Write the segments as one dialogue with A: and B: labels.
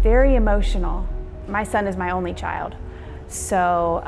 A: very emotional. My son is my only child. So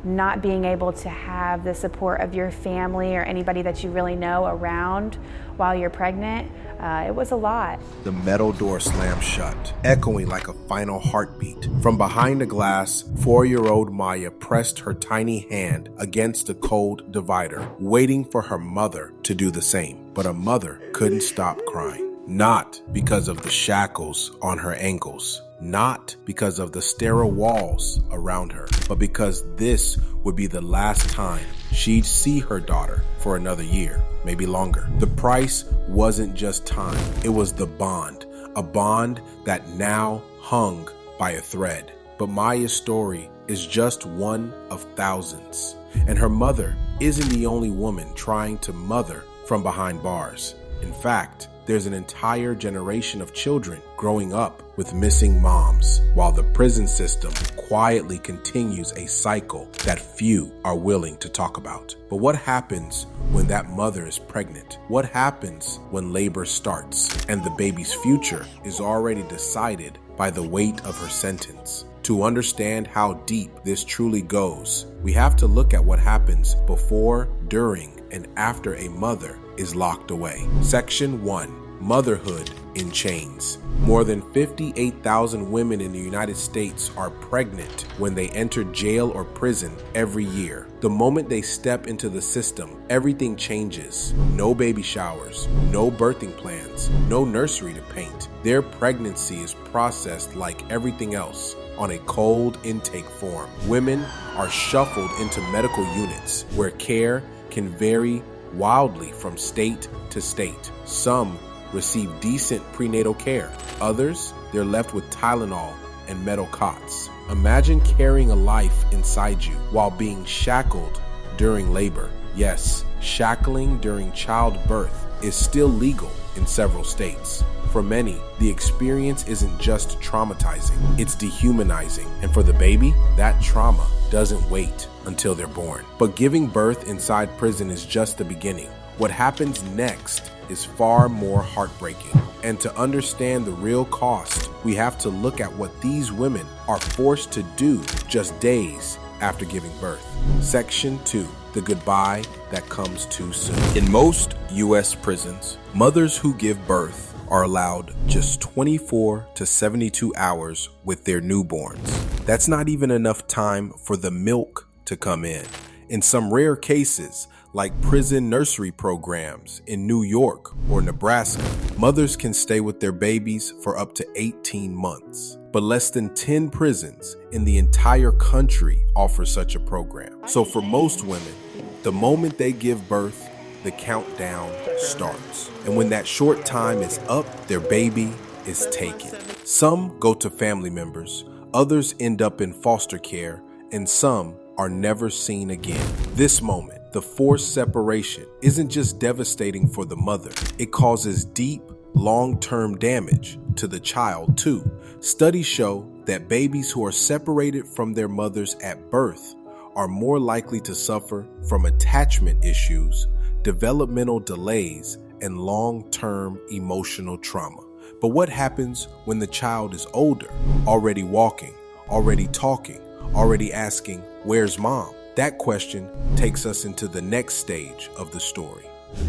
A: not being able to have the support of your family or anybody that you really know around while you're pregnant, it was a lot.
B: The metal door slammed shut, echoing like a final heartbeat. From behind the glass, 4-year-old Maya pressed her tiny hand against the cold divider, waiting for her mother to do the same. But her mother couldn't stop crying. Not because of the shackles on her ankles, not because of the sterile walls around her, but because this would be the last time she'd see her daughter for another year, maybe longer. The price wasn't just time, it was the bond, a bond that now hung by a thread. But Maya's story is just one of thousands, and her mother isn't the only woman trying to mother from behind bars. In fact, there's an entire generation of children growing up with missing moms, while the prison system quietly continues a cycle that few are willing to talk about. But what happens when that mother is pregnant? What happens when labor starts and the baby's future is already decided by the weight of her sentence? To understand how deep this truly goes, we have to look at what happens before, during, and after a mother is locked away. Section 1. Motherhood in chains. More than 58,000 women in the United States are pregnant when they enter jail or prison every year. The moment they step into the system, everything changes. No baby showers, no birthing plans, no nursery to paint. Their pregnancy is processed like everything else on a cold intake form. Women are shuffled into medical units where care can vary wildly from state to state. Some receive decent prenatal care. Others, they're left with Tylenol and metal cots. Imagine carrying a life inside you while being shackled during labor. Yes, shackling during childbirth is still legal in several states. For many, the experience isn't just traumatizing, it's dehumanizing. And for the baby, that trauma doesn't wait until they're born. But giving birth inside prison is just the beginning. What happens next is far more heartbreaking. And to understand the real cost, we have to look at what these women are forced to do just days after giving birth. Section 2. The goodbye that comes too soon. In most U.S. prisons, mothers who give birth are allowed just 24 to 72 hours with their newborns. That's not even enough time for the milk to come in. In some rare cases, like prison nursery programs in New York or Nebraska, mothers can stay with their babies for up to 18 months. But less than 10 prisons in the entire country offer such a program. So for most women, the moment they give birth, the countdown starts. And when that short time is up, their baby is taken. Some go to family members, others end up in foster care, and some are never seen again. This moment, the forced separation, isn't just devastating for the mother. It causes deep, long-term damage to the child too. Studies show that babies who are separated from their mothers at birth are more likely to suffer from attachment issues, developmental delays, and long-term emotional trauma. But what happens when the child is older, already walking, already talking, already asking, "Where's mom?" That question takes us into the next stage of the story.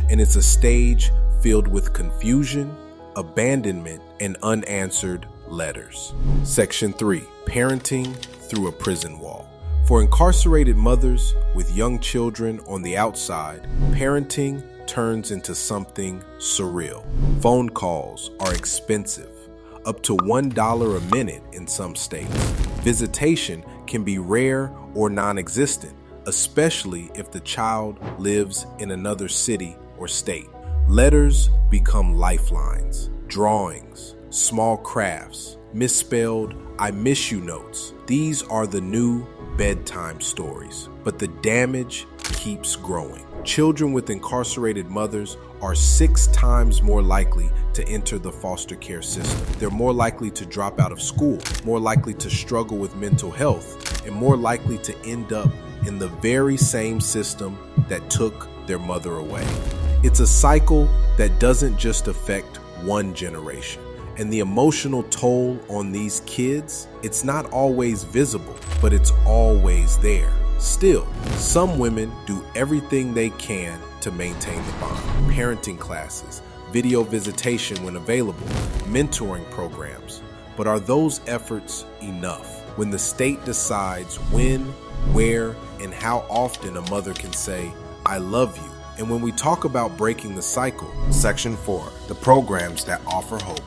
B: And it's a stage filled with confusion, abandonment, and unanswered letters. Section 3. Parenting through a prison wall. For incarcerated mothers with young children on the outside, parenting turns into something surreal. Phone calls are expensive, up to $1 a minute in some states. Visitation can be rare or non-existent, especially if the child lives in another city or state. Letters become lifelines, drawings, small crafts, misspelled "I miss you" notes. These are the new bedtime stories, but the damage keeps growing. Children with incarcerated mothers are 6 times more likely to enter the foster care system. They're more likely to drop out of school, more likely to struggle with mental health, and more likely to end up in the very same system that took their mother away. It's a cycle that doesn't just affect one generation, And the emotional toll on these kids, it's not always visible, but it's always there. Still, some women do everything they can to maintain the bond. Parenting classes, video visitation when available, mentoring programs. But are those efforts enough? When the state decides when, where, and how often a mother can say, "I love you." And when we talk about breaking the cycle, Section 4, the programs that offer hope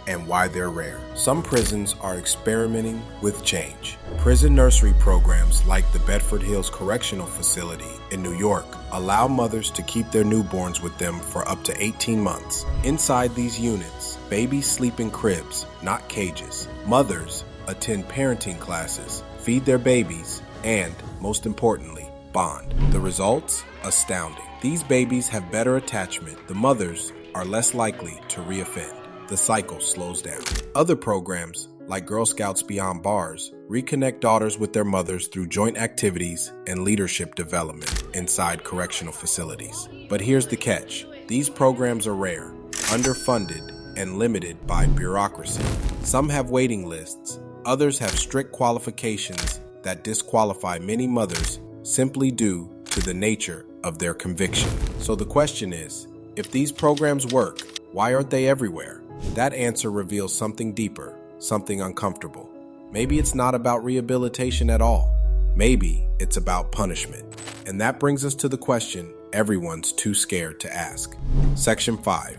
B: and why they're rare. Some prisons are experimenting with change. Prison nursery programs like the Bedford Hills Correctional Facility in New York allow mothers to keep their newborns with them for up to 18 months. Inside these units, babies sleep in cribs, not cages. Mothers attend parenting classes, feed their babies, and, most importantly, bond. The results? Astounding. These babies have better attachment. The mothers are less likely to reoffend. The cycle slows down. Other programs, like Girl Scouts Beyond Bars, reconnect daughters with their mothers through joint activities and leadership development inside correctional facilities. But here's the catch. These programs are rare, underfunded, and limited by bureaucracy. Some have waiting lists. Others have strict qualifications that disqualify many mothers simply due to the nature of their conviction. So the question is, if these programs work, why aren't they everywhere? That answer reveals something deeper, something uncomfortable. Maybe it's not about rehabilitation at all. Maybe it's about punishment. And that brings us to the question everyone's too scared to ask. Section 5.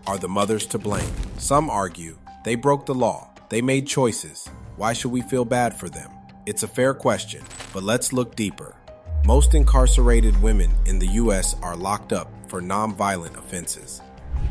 B: Are the mothers to blame? Some argue they broke the law. They made choices. Why should we feel bad for them? It's a fair question, but let's look deeper. Most incarcerated women in the U.S. are locked up for nonviolent offenses.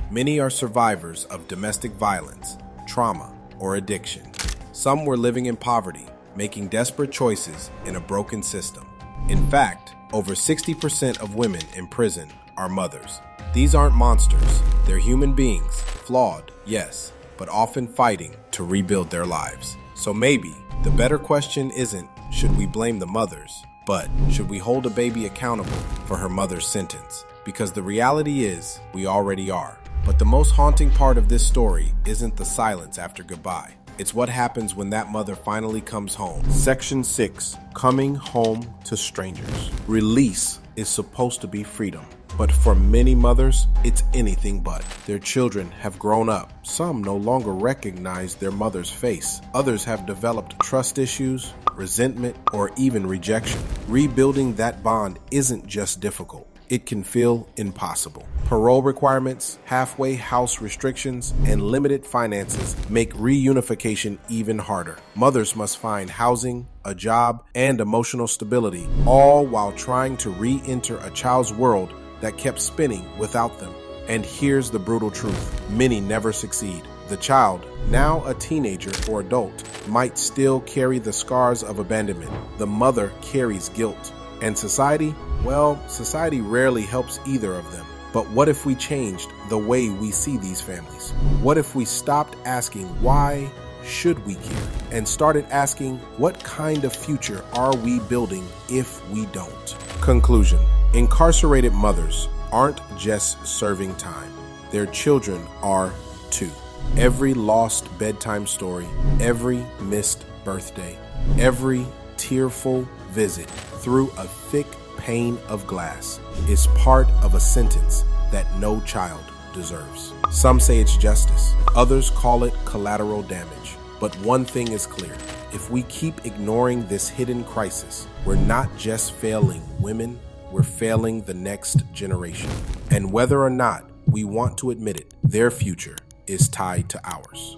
B: Many are survivors of domestic violence, trauma, or addiction. Some were living in poverty, making desperate choices in a broken system. In fact, over 60% of women in prison are mothers. These aren't monsters. They're human beings, flawed, yes, but often fighting to rebuild their lives. So maybe the better question isn't, should we blame the mothers, but should we hold a baby accountable for her mother's sentence? Because the reality is, we already are. But the most haunting part of this story isn't the silence after goodbye. It's what happens when that mother finally comes home. Section 6, coming home to strangers. Release is supposed to be freedom. But for many mothers, it's anything but. Their children have grown up. Some no longer recognize their mother's face. Others have developed trust issues, resentment, or even rejection. Rebuilding that bond isn't just difficult. It can feel impossible. Parole requirements, halfway house restrictions, and limited finances make reunification even harder. Mothers must find housing, a job, and emotional stability, all while trying to re-enter a child's world that kept spinning without them. And here's the brutal truth. Many never succeed. The child, now a teenager or adult, might still carry the scars of abandonment. The mother carries guilt. And society? Well, society rarely helps either of them. But what if we changed the way we see these families? What if we stopped asking, why should we care? And started asking, what kind of future are we building if we don't? Conclusion. Incarcerated mothers aren't just serving time. Their children are too. Every lost bedtime story, every missed birthday, every tearful visit through a thick pane of glass is part of a sentence that no child deserves. Some say it's justice. Others call it collateral damage. But one thing is clear. If we keep ignoring this hidden crisis, we're not just failing women, we're failing the next generation. And whether or not we want to admit it, their future is tied to ours.